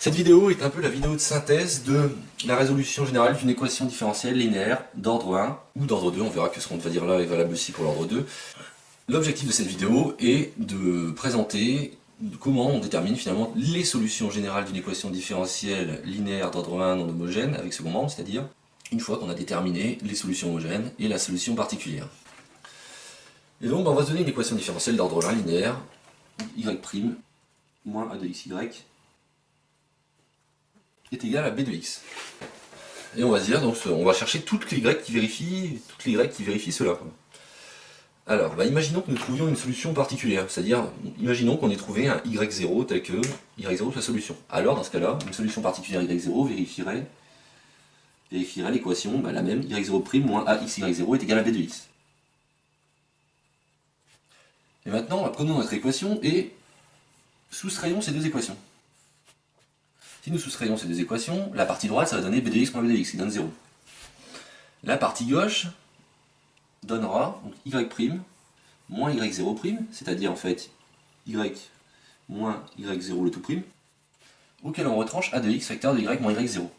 Cette vidéo est un peu la vidéo de synthèse de la résolution générale d'une équation différentielle linéaire d'ordre 1 ou d'ordre 2, on verra que ce qu'on va dire là est valable aussi pour l'ordre 2. L'objectif de cette vidéo est de présenter comment on détermine finalement les solutions générales d'une équation différentielle linéaire d'ordre 1 non homogène avec second membre, c'est-à-dire une fois qu'on a déterminé les solutions homogènes et la solution particulière. Et donc on va se donner une équation différentielle d'ordre 1 linéaire, y' moins a de xy est égal à b de x. Et on va se dire, donc on va chercher toutes les y qui vérifient cela. Alors, imaginons que nous trouvions une solution particulière, c'est-à-dire, imaginons qu'on 'ait trouvé un y0 tel que y0 sa solution. Alors, dans ce cas-là, une solution particulière y0 vérifierait l'équation, la même, y0' moins axy0 est égal à b de x. Et maintenant, prenons notre équation et soustrayons ces deux équations. Si nous soustrayons ces deux équations, la partie droite, ça va donner b de x moins b de x, qui donne 0. La partie gauche donnera donc y' moins y0', c'est-à-dire en fait y moins y0 le tout prime, auquel on retranche a de x vecteur de y moins y0.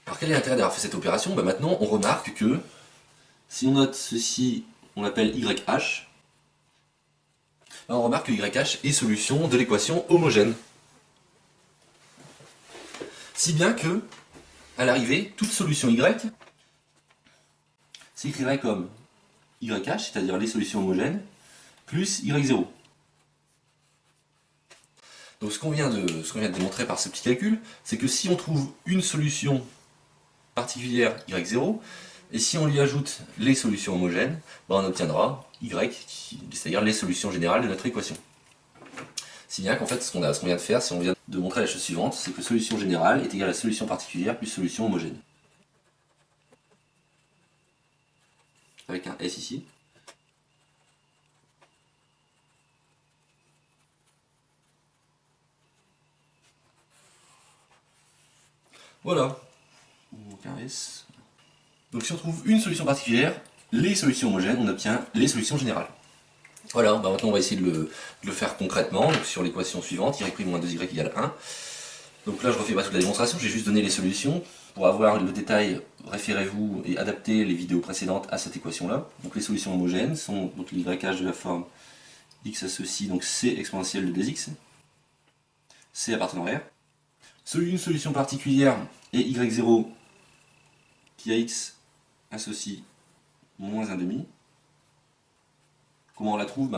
Alors quel est l'intérêt d'avoir fait cette opération? Maintenant on remarque que si on note ceci, on l'appelle YH, on remarque que YH est solution de l'équation homogène. Si bien que, à l'arrivée, toute solution Y s'écrirait comme YH, c'est-à-dire les solutions homogènes, plus Y0. Donc ce qu'on vient de démontrer par ce petit calcul, c'est que si on trouve une solution particulière Y0, et si on lui ajoute les solutions homogènes, on obtiendra Y, c'est-à-dire les solutions générales de notre équation. Si bien qu'en fait, ce qu'on vient de faire, c'est qu'on vient de montrer la chose suivante, c'est que solution générale est égale à solution particulière plus solution homogène. Avec un S ici. Voilà. Donc un S. Donc si on trouve une solution particulière, les solutions homogènes, on obtient les solutions générales. Voilà, maintenant on va essayer de le faire concrètement, donc sur l'équation suivante, y' moins 2y égale 1. Donc là je ne refais pas toute la démonstration, j'ai juste donné les solutions. Pour avoir le détail, référez-vous et adaptez les vidéos précédentes à cette équation-là. Donc les solutions homogènes sont donc l'YH de la forme x associe donc c exponentielle de 2x, c appartenant à R. Une solution particulière est y0 qui a x associe moins 1,5. Comment on la trouve?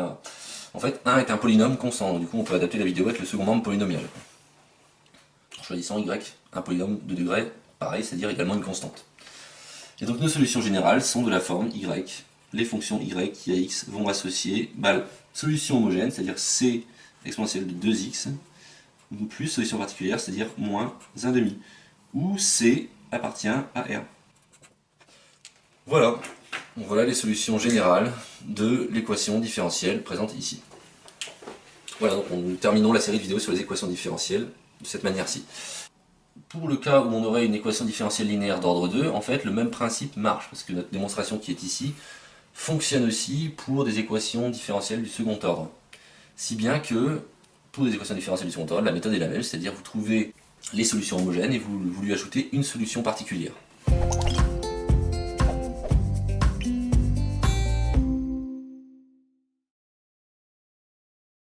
En fait, 1 est un polynôme constant, donc du coup on peut adapter la vidéo avec le second membre polynomial. En choisissant y, un polynôme de degré, pareil, c'est-à-dire également une constante. Et donc nos solutions générales sont de la forme y. Les fonctions y qui à x vont associer solution homogène, c'est-à-dire c exponentielle de 2x, plus solution particulière, c'est-à-dire moins 1,5, où c appartient à R. Voilà les solutions générales de l'équation différentielle présente ici. Voilà, donc nous terminons la série de vidéos sur les équations différentielles de cette manière-ci. Pour le cas où on aurait une équation différentielle linéaire d'ordre 2, en fait le même principe marche, parce que notre démonstration qui est ici fonctionne aussi pour des équations différentielles du second ordre. Si bien que, pour des équations différentielles du second ordre, la méthode est la même, c'est-à-dire vous trouvez les solutions homogènes et vous lui ajoutez une solution particulière.